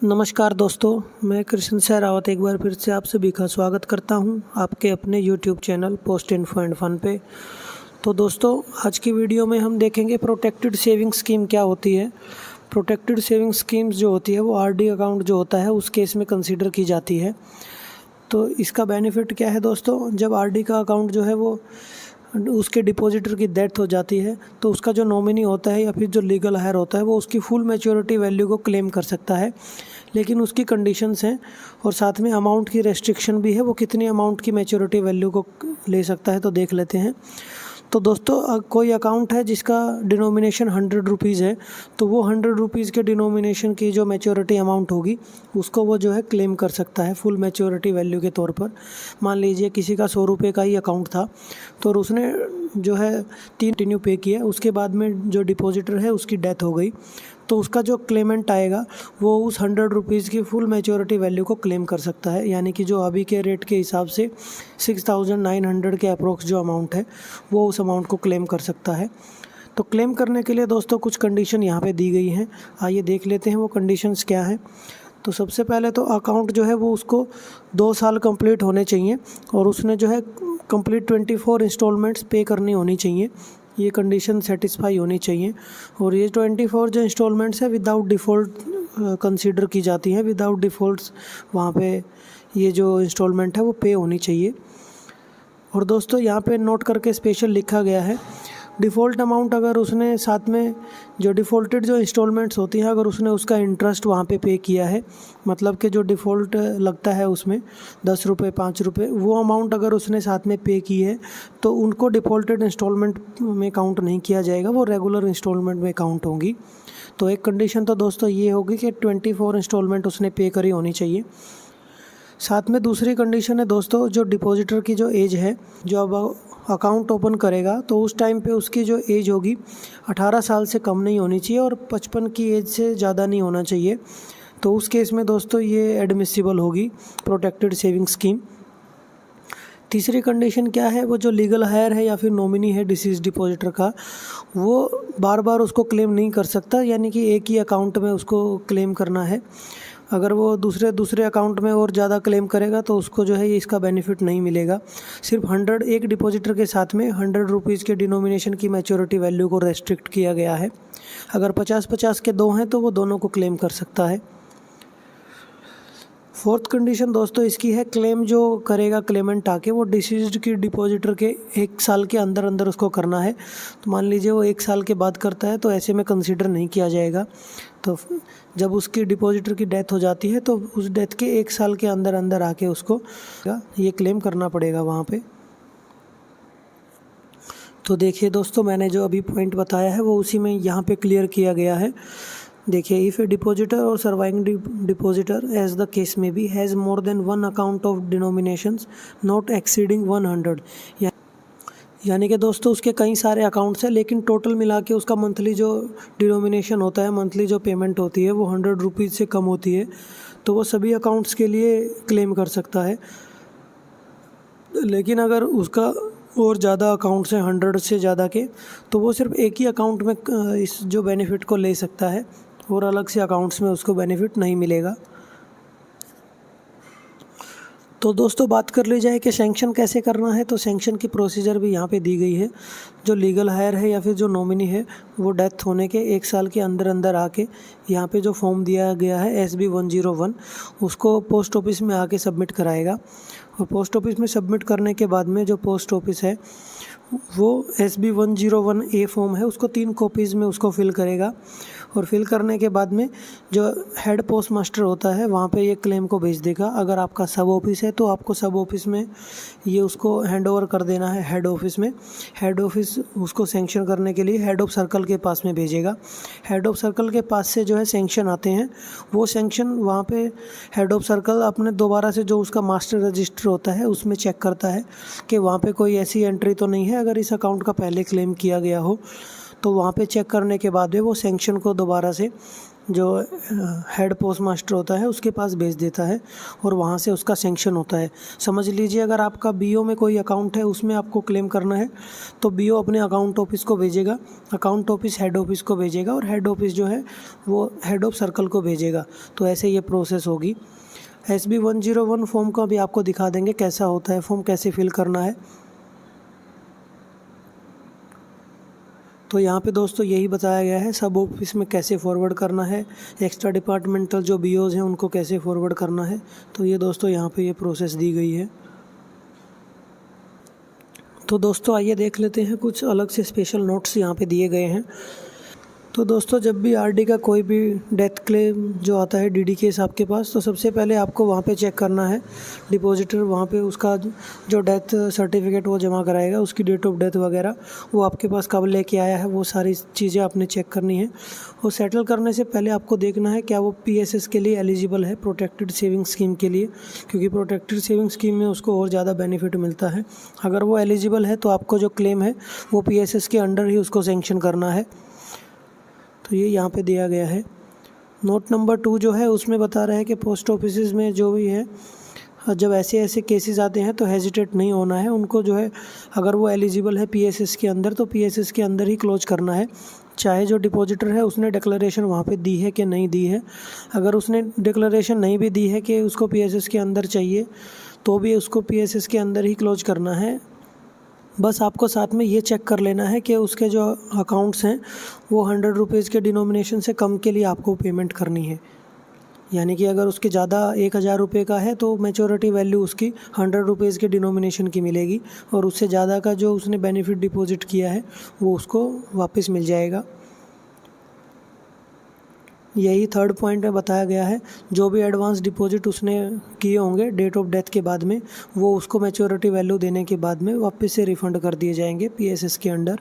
नमस्कार दोस्तों, मैं कृष्ण सहरावत एक बार फिर से आप सभी का स्वागत करता हूं आपके अपने YouTube channel Post Info and Fun पे। तो दोस्तों, आज की वीडियो में हम देखेंगे प्रोटेक्टेड सेविंग स्कीम क्या होती है। प्रोटेक्टेड सेविंग स्कीम्स जो होती है वो आरडी अकाउंट जो होता है उस केस में कंसीडर की जाती है। तो इसका बेनिफिट क्या है दोस्तों, जब आरडी का अकाउंट जो है वो उसके डिपॉजिटर की डेथ हो जाती है तो उसका जो नॉमिनी होता है या फिर जो लीगल हायर होता है वो उसकी फुल मैच्योरिटी वैल्यू को क्लेम कर सकता है, लेकिन उसकी कंडीशंस हैं और साथ में अमाउंट की रेस्ट्रिक्शन भी है, वो कितनी अमाउंट की मैच्योरिटी वैल्यू को ले सकता है। तो देख लेते हैं। तो दोस्तों, कोई अकाउंट है जिसका डिनोमिनेशन 100 रुपीज़ है तो वो 100 रुपीज़ के डिनोमिनेशन की जो मैच्योरिटी अमाउंट होगी उसको वो जो है क्लेम कर सकता है फुल मैच्योरिटी वैल्यू के तौर पर। मान लीजिए किसी का 100 रुपये का ही अकाउंट था तो उसने जो है 3 कंटिन्यू पे किया, उसके बाद में जो डिपॉजिटर है उसकी डेथ हो गई तो उसका जो क्लेमेंट आएगा वो उस 100 रुपीज़ की फुल मैच्योरिटी वैल्यू को क्लेम कर सकता है, यानी कि जो अभी के रेट के हिसाब से 6900 के अप्रोक्स जो अमाउंट है वो उस अमाउंट को क्लेम कर सकता है। तो क्लेम करने के लिए दोस्तों कुछ कंडीशन यहाँ पे दी गई हैं, आइए देख लेते हैं वो कंडीशंस क्या हैं। तो सबसे पहले तो अकाउंट जो है वो उसको 2 साल कंप्लीट होने चाहिए और उसने जो है कंप्लीट 24 इंस्टॉलमेंट्स पे करनी होनी चाहिए, ये कंडीशन सेटिस्फाई होनी चाहिए। और ये 24 जो इंस्टॉलमेंट्स है विदाउट डिफ़ॉल्ट कंसीडर की जाती हैं, विदाउट डिफ़ॉल्ट्स वहाँ पे ये जो इंस्टॉलमेंट है वो पे होनी चाहिए। और दोस्तों, यहाँ पे नोट करके स्पेशल लिखा गया है, डिफ़ॉल्ट अमाउंट अगर उसने साथ में जो डिफ़ॉल्टेड जो इंस्टॉलमेंट्स होती हैं अगर उसने उसका इंटरेस्ट वहाँ पे किया है, मतलब कि जो डिफ़ॉल्ट लगता है उसमें 10 रुपये 5 रुपये, वो अमाउंट अगर उसने साथ में पे की है तो उनको डिफ़ॉल्टेड इंस्टॉलमेंट में काउंट नहीं किया जाएगा, वो रेगुलर इंस्टॉलमेंट में काउंट होंगी। तो एक कंडीशन तो दोस्तों ये होगी कि 24 इंस्टॉलमेंट उसने पे करी होनी चाहिए। साथ में दूसरी कंडीशन है दोस्तों, जो डिपॉजिटर की जो एज है, जो अब अकाउंट ओपन करेगा तो उस टाइम पे उसकी जो एज होगी 18 साल से कम नहीं होनी चाहिए और 55 की एज से ज़्यादा नहीं होना चाहिए। तो उस केस में दोस्तों ये एडमिसिबल होगी प्रोटेक्टेड सेविंग स्कीम। तीसरी कंडीशन क्या है, वो जो लीगल हायर है या फिर नॉमिनी है डिसीज डिपॉजिटर का, वो बार बार उसको क्लेम नहीं कर सकता, यानी कि एक ही अकाउंट में उसको क्लेम करना है। अगर वो दूसरे अकाउंट में और ज़्यादा क्लेम करेगा तो उसको जो है ये इसका बेनिफिट नहीं मिलेगा। सिर्फ 100 एक डिपॉजिटर के साथ में 100 रुपीज़ के डिनोमिनेशन की मैच्योरिटी वैल्यू को रेस्ट्रिक्ट किया गया है। अगर 50-50 के दो हैं तो वो दोनों को क्लेम कर सकता है। फोर्थ कंडीशन दोस्तों इसकी है, क्लेम जो करेगा क्लेमेंट आके वो डिसीज्ड की डिपॉजिटर के 1 साल के अंदर अंदर उसको करना है। तो मान लीजिए वो 1 साल के बाद करता है तो ऐसे में कंसीडर नहीं किया जाएगा। तो जब उसकी डिपॉजिटर की डेथ हो जाती है तो उस डेथ के 1 साल के अंदर अंदर आके उसको ये क्लेम करना पड़ेगा वहाँ पे। तो देखिए दोस्तों, मैंने जो अभी पॉइंट बताया है वो उसी में यहाँ पे क्लियर किया गया है। देखिए, if a depositor or surviving depositor as the case may be has more than 1 account of denominations not exceeding 100, यानी कि दोस्तों उसके कई सारे अकाउंट्स हैं लेकिन टोटल मिला के उसका मंथली जो डिनोमिनेशन होता है, मंथली जो पेमेंट होती है वो 100 रुपीज़ से कम होती है, तो वो सभी अकाउंट्स के लिए क्लेम कर सकता है। लेकिन अगर उसका और ज़्यादा अकाउंट्स हैं 100 से ज़्यादा के, तो वो सिर्फ एक ही अकाउंट में इस जो बेनिफिट को ले सकता है और अलग से अकाउंट्स में उसको बेनिफिट नहीं मिलेगा। तो दोस्तों, बात कर ली जाए कि सैंक्शन कैसे करना है, तो सैंक्शन की प्रोसीजर भी यहाँ पे दी गई है। जो लीगल हायर है या फिर जो नॉमिनी है वो डेथ होने के 1 साल के अंदर अंदर आके यहाँ पे जो फॉर्म दिया गया है SB 101 उसको पोस्ट ऑफिस में आके सबमिट कराएगा। और पोस्ट ऑफिस में सबमिट करने के बाद में जो पोस्ट ऑफिस है वो SB 101A फॉर्म है उसको 3 कॉपीज़ में उसको फिल करेगा और फिल करने के बाद में जो हेड पोस्ट मास्टर होता है वहाँ पे ये क्लेम को भेज देगा। अगर आपका सब ऑफिस है तो आपको सब ऑफिस में ये उसको हैंड ओवर कर देना है हेड ऑफिस में। हेड ऑफिस उसको सैंक्शन करने के लिए हेड ऑफ सर्कल के पास में भेजेगा। हेड ऑफ सर्कल के पास से जो है सैंक्शन आते हैं, वो सैंक्शन वहाँ पे हेड ऑफ सर्कल अपने दोबारा से जो उसका मास्टर रजिस्टर होता है उसमें चेक करता है कि वहाँ पे कोई ऐसी एंट्री तो नहीं है अगर इस अकाउंट का पहले क्लेम किया गया हो। तो वहाँ पे चेक करने के बाद वो सैंक्शन को दोबारा से जो हेड पोस्ट मास्टर होता है उसके पास भेज देता है और वहाँ से उसका सेंक्शन होता है। समझ लीजिए अगर आपका बीओ में कोई अकाउंट है उसमें आपको क्लेम करना है तो बीओ अपने अकाउंट ऑफिस को भेजेगा, अकाउंट ऑफिस हेड ऑफिस को भेजेगा और हेड ऑफिस जो है वो हेड ऑफ सर्कल को भेजेगा। तो ऐसे ये प्रोसेस होगी। SB 101 फॉर्म का भी आपको दिखा देंगे कैसा होता है, फॉर्म कैसे फिल करना है। तो यहाँ पे दोस्तों यही बताया गया है सब ऑफिस में कैसे फॉरवर्ड करना है, एक्स्ट्रा डिपार्टमेंटल जो बीओज़ हैं उनको कैसे फॉरवर्ड करना है। तो ये दोस्तों यहाँ पे ये प्रोसेस दी गई है। तो दोस्तों आइए देख लेते हैं कुछ अलग से स्पेशल नोट्स यहाँ पे दिए गए हैं। तो दोस्तों जब भी आरडी का कोई भी डेथ क्लेम जो आता है डीडी केस आपके पास, तो सबसे पहले आपको वहाँ पे चेक करना है डिपॉजिटर, वहाँ पे उसका जो डेथ सर्टिफिकेट वो जमा कराएगा, उसकी डेट ऑफ डेथ वगैरह वो आपके पास कब लेके आया है, वो सारी चीज़ें आपने चेक करनी है। और सेटल करने से पहले आपको देखना है क्या वो PSS के लिए एलिजिबल है, प्रोटेक्टेड सेविंग स्कीम के लिए, क्योंकि प्रोटेक्टेड सेविंग स्कीम में उसको और ज़्यादा बेनिफिट मिलता है। अगर वो एलिजिबल है तो आपको जो क्लेम है वो PSS के अंडर ही उसको सेंक्शन करना है। तो ये यहाँ पे दिया गया है। नोट नंबर 2 जो है उसमें बता रहा है कि पोस्ट ऑफिस में जो भी है जब ऐसे केसेस आते हैं तो हेजिटेट नहीं होना है, उनको जो है अगर वो एलिजिबल है PSS के अंदर तो PSS के अंदर ही क्लोज करना है, चाहे जो डिपॉजिटर है उसने डिक्लेरेशन वहाँ पे दी है कि नहीं दी है। अगर उसने डिक्लेरेशन नहीं भी दी है कि उसको PSS के अंदर चाहिए तो भी उसको PSS के अंदर ही क्लोज करना है। बस आपको साथ में ये चेक कर लेना है कि उसके जो अकाउंट्स हैं वो 100 रुपीज़ के डिनोमिनेशन से कम के लिए आपको पेमेंट करनी है। यानी कि अगर उसके ज़्यादा 1000 रुपये का है तो मैच्योरिटी वैल्यू उसकी 100 रुपीज़ के डिनोमिनेशन की मिलेगी और उससे ज़्यादा का जो उसने बेनिफिट डिपॉजिट किया है वो उसको वापस मिल जाएगा। यही थर्ड पॉइंट में बताया गया है। जो भी एडवांस डिपॉजिट उसने किए होंगे डेट ऑफ डेथ के बाद में वो उसको मैच्योरिटी वैल्यू देने के बाद में वापस से रिफ़ंड कर दिए जाएंगे PSS के अंडर।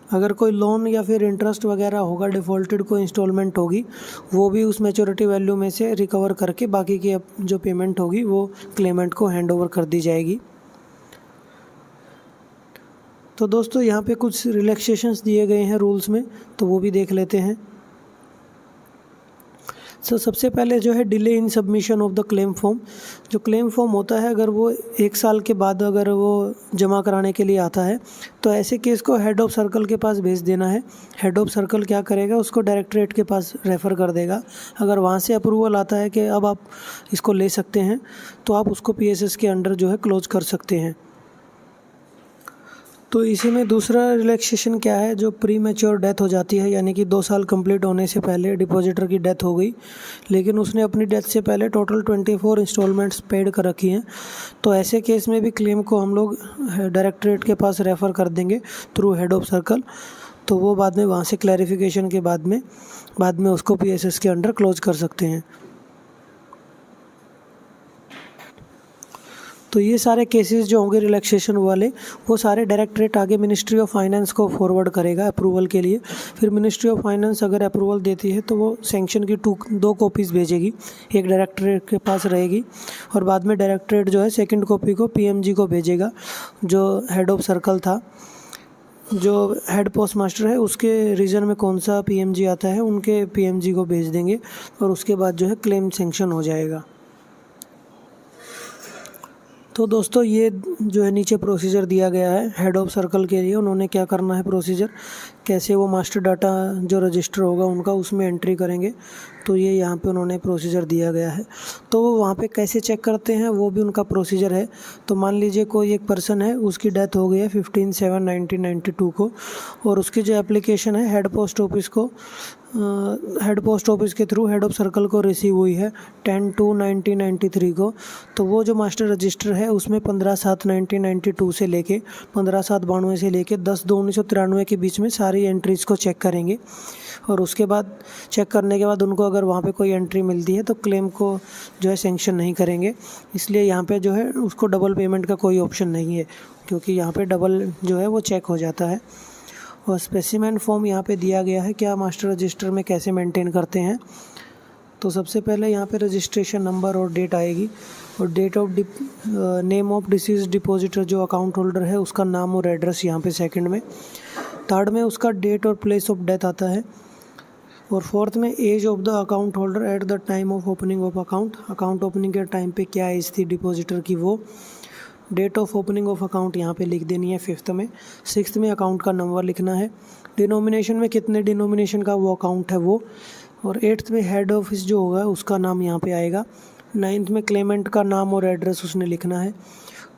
अगर कोई लोन या फिर इंटरेस्ट वगैरह होगा, डिफ़ॉल्टेड कोई इंस्टॉलमेंट होगी, वो भी उस मैच्योरिटी वैल्यू में से रिकवर करके बाकी की जो पेमेंट होगी वो क्लेमेंट को हैंड ओवर कर दी जाएगी। तो दोस्तों यहाँ पे कुछ रिलैक्सेशंस दिए गए हैं रूल्स में, तो वो भी देख लेते हैं। सबसे पहले जो है delay in submission of the claim form. जो क्लेम फॉर्म होता है अगर वो 1 साल के बाद अगर वो जमा कराने के लिए आता है तो ऐसे केस को हेड ऑफ सर्कल के पास भेज देना है। हेड ऑफ सर्कल क्या करेगा, उसको डायरेक्टरेट के पास रेफ़र कर देगा। अगर वहाँ से अप्रूवल आता है कि अब आप इसको ले सकते हैं तो आप उसको PSS के अंडर जो है क्लोज कर सकते हैं। तो इसी में दूसरा रिलैक्सेशन क्या है, जो प्री मैच्योर डेथ हो जाती है, यानी कि 2 साल कंप्लीट होने से पहले डिपॉजिटर की डेथ हो गई लेकिन उसने अपनी डेथ से पहले टोटल 24 इंस्टॉलमेंट्स पेड कर रखी हैं, तो ऐसे केस में भी क्लेम को हम लोग डायरेक्टरेट के पास रेफ़र कर देंगे थ्रू हेड ऑफ सर्कल। तो वो बाद में वहाँ से क्लैरिफिकेशन के बाद में उसको PSS के अंडर क्लोज कर सकते हैं। तो ये सारे केसेस जो होंगे रिलैक्सेशन वाले वो सारे डायरेक्टरेट आगे मिनिस्ट्री ऑफ फाइनेंस को फॉरवर्ड करेगा अप्रूवल के लिए। फिर मिनिस्ट्री ऑफ फाइनेंस अगर अप्रूवल देती है तो वो सैंक्शन की 2 कॉपीज़ भेजेगी, एक डायरेक्टरेट के पास रहेगी और बाद में डायरेक्टरेट जो है सेकंड कॉपी को PMG को भेजेगा। जो हेड ऑफ सर्कल था, जो हेड पोस्ट मास्टर है, उसके रीजन में कौन सा PMG आता है उनके PMG को भेज देंगे और उसके बाद जो है क्लेम सैंक्शन हो जाएगा। तो दोस्तों ये जो है नीचे प्रोसीजर दिया गया है हेड ऑफ सर्कल के लिए, उन्होंने क्या करना है प्रोसीजर, कैसे वो मास्टर डाटा जो रजिस्टर होगा उनका उसमें एंट्री करेंगे। तो ये यहाँ पे उन्होंने प्रोसीजर दिया गया है। तो वो वहाँ पे कैसे चेक करते हैं वो भी उनका प्रोसीजर है। तो मान लीजिए कोई एक पर्सन है, उसकी डेथ हो गई है 15/7/1992 को और उसकी जो एप्लीकेशन है हेड पोस्ट ऑफिस के थ्रू हेड ऑफ सर्कल को रिसीव हुई है 10/2/1993 को। तो वो जो मास्टर रजिस्टर है उसमें 15/7/1992 से लेके 15/7/92 से लेके 10/2/1993 के बीच में सारी एंट्रीज़ को चेक करेंगे और उसके बाद चेक करने के बाद उनको अगर वहाँ पे कोई एंट्री मिलती है तो क्लेम को जो है सैंक्शन नहीं करेंगे। इसलिए यहाँ पे जो है उसको डबल पेमेंट का कोई ऑप्शन नहीं है, क्योंकि यहाँ पे डबल जो है वो चेक हो जाता है। और स्पेसिमेन फॉर्म यहाँ पे दिया गया है क्या मास्टर रजिस्टर में कैसे मेंटेन करते हैं। तो सबसे पहले यहाँ पे रजिस्ट्रेशन नंबर और डेट आएगी और date of name of deceased depositor, जो अकाउंट होल्डर है उसका नाम और एड्रेस यहाँ पे सेकंड में। थर्ड में उसका डेट और प्लेस ऑफ डेथ आता है। और फोर्थ में age of the account holder at the time of opening of account, account opening के टाइम पे क्या एज थी डिपॉजिटर की वो। Date of opening of account यहाँ पे लिख देनी है फिफ्थ में। सिक्स्थ में अकाउंट का नंबर लिखना है। डिनोमिनेशन में कितने डिनोमिनेशन का वो अकाउंट है वो। और एट्थ में हेड ऑफिस जो होगा उसका नाम यहाँ पे आएगा। नाइन्थ में क्लेमेंट का नाम और एड्रेस उसने लिखना है।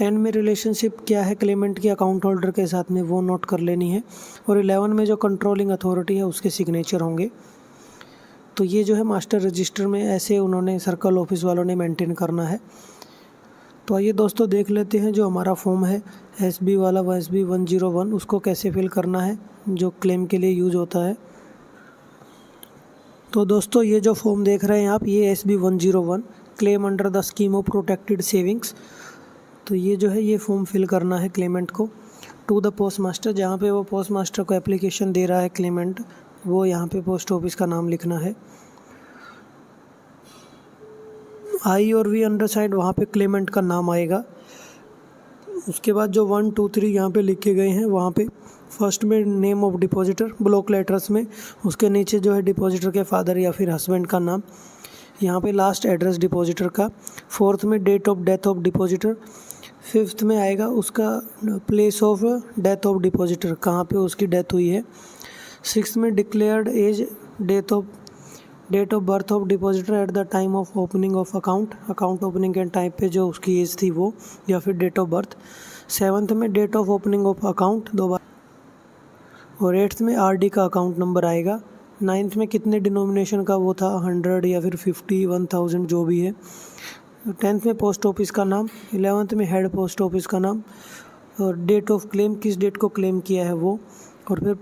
10 में रिलेशनशिप क्या है क्लेमेंट की अकाउंट होल्डर के साथ में वो नोट कर लेनी है। और 11 में जो कंट्रोलिंग अथॉरिटी है उसके सिग्नेचर होंगे। तो ये जो है मास्टर रजिस्टर में ऐसे उन्होंने सर्कल ऑफिस वालों ने मेंटेन करना है। तो आइए दोस्तों देख लेते हैं जो हमारा फॉर्म है SB वाला SB 101 उसको कैसे फिल करना है जो क्लेम के लिए यूज़ होता है। तो दोस्तों ये जो फॉर्म देख रहे हैं आप ये SB 101 claim under the scheme of protected savings. तो ये जो है ये फॉर्म फिल करना है क्लेमेंट को टू द पोस्ट मास्टर, जहाँ पे वो पोस्ट मास्टर को एप्लीकेशन दे रहा है क्लेमेंट, वो यहाँ पे पोस्ट ऑफिस का नाम लिखना है। I और V अंडर साइड वहाँ पे क्लेमेंट का नाम आएगा। उसके बाद जो 1 2 3 यहाँ पे लिखे गए हैं वहाँ पे फर्स्ट में name of depositor block letters में, उसके नीचे जो है डिपॉजिटर के फादर या फिर हस्बैंड का नाम, यहाँ पे लास्ट एड्रेस डिपॉजिटर का। फोर्थ में date of death of depositor. Fifth में आएगा उसका place of death of depositor, कहाँ पे उसकी डेथ हुई है। सिक्स्थ में declared age date of birth of depositor at the time of opening of account, account opening के टाइम पे जो उसकी एज थी वो या फिर डेट ऑफ बर्थ। सेवन्थ में date of opening of account 2 बार। और एट्थ में RD का अकाउंट नंबर आएगा। नाइन्थ में कितने डिनोमिनेशन का वो था 100 या फिर 50 1000 जो भी है। 10th में पोस्ट ऑफिस का नाम। 11th में हेड पोस्ट ऑफिस का नाम। और डेट ऑफ क्लेम किस डेट को क्लेम किया है वो। और फिर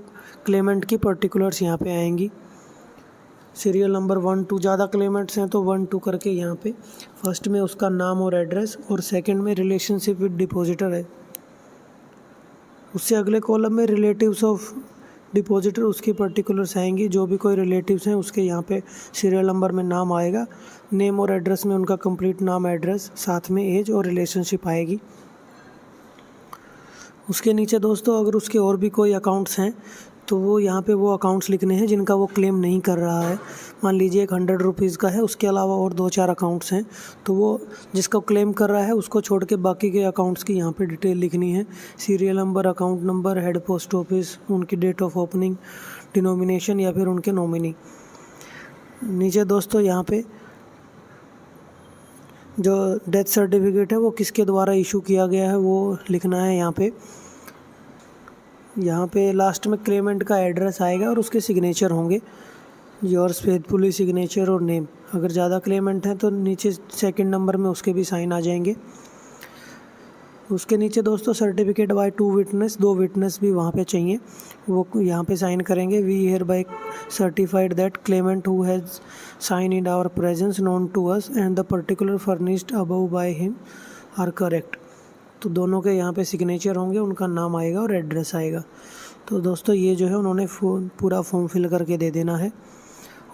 क्लेमेंट की पर्टिकुलर्स यहाँ पे आएंगी। सीरियल नंबर 1 2 ज़्यादा क्लेमेंट्स हैं तो 1 2 करके यहाँ पे फर्स्ट में उसका नाम और एड्रेस, और सेकंड में रिलेशनशिप विद डिपॉजिटर है। उससे अगले कॉलम में रिलेटिव्स ऑफ डिपॉजिटर उसकी पर्टिकुलर्स आएंगी, जो भी कोई रिलेटिव्स हैं उसके यहाँ पे सीरियल नंबर में नाम आएगा। नेम और एड्रेस में उनका कंप्लीट नाम एड्रेस, साथ में एज और रिलेशनशिप आएगी। उसके नीचे दोस्तों अगर उसके और भी कोई अकाउंट्स हैं तो वो यहाँ पे वो अकाउंट्स लिखने हैं जिनका वो क्लेम नहीं कर रहा है। मान लीजिए एक 100 रुपीज़ का है, उसके अलावा और 2-4 अकाउंट्स हैं, तो वो जिसका क्लेम कर रहा है उसको छोड़ के बाकी के अकाउंट्स की यहाँ पे डिटेल लिखनी है। Serial number, account number, head post office, उनकी डेट ऑफ ओपनिंग, डिनोमिनेशन या फिर उनके नॉमिनी। नीचे दोस्तों यहाँ पे जो डेथ सर्टिफिकेट है वो किसके द्वारा इशू किया गया है वो लिखना है यहाँ पे लास्ट में क्लेमेंट का एड्रेस आएगा और उसके सिग्नेचर होंगे, योर्स फेथफुली सिग्नेचर और नेम। अगर ज़्यादा क्लेमेंट हैं तो नीचे सेकंड नंबर में उसके भी साइन आ जाएंगे। उसके नीचे दोस्तों सर्टिफिकेट बाय 2 विटनेस, 2 विटनेस भी वहाँ पे चाहिए, वो यहाँ पे साइन करेंगे। We hereby certified that claimant who has sign in our presence known to us and the particular furnished above by him are correct. तो दोनों के यहाँ पे सिग्नेचर होंगे, उनका नाम आएगा और एड्रेस आएगा। तो दोस्तों ये जो है उन्होंने पूरा फॉर्म फिल करके दे देना है।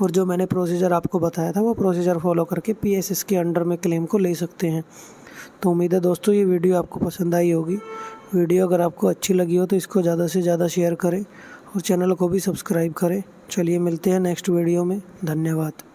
और जो मैंने प्रोसीजर आपको बताया था वो प्रोसीजर फॉलो करके PSS के अंडर में क्लेम को ले सकते हैं। तो उम्मीद है दोस्तों ये वीडियो आपको पसंद आई होगी। वीडियो अगर आपको अच्छी लगी हो तो इसको ज़्यादा से ज़्यादा शेयर करें और चैनल को भी सब्सक्राइब करें। चलिए मिलते हैं नेक्स्ट वीडियो में। धन्यवाद।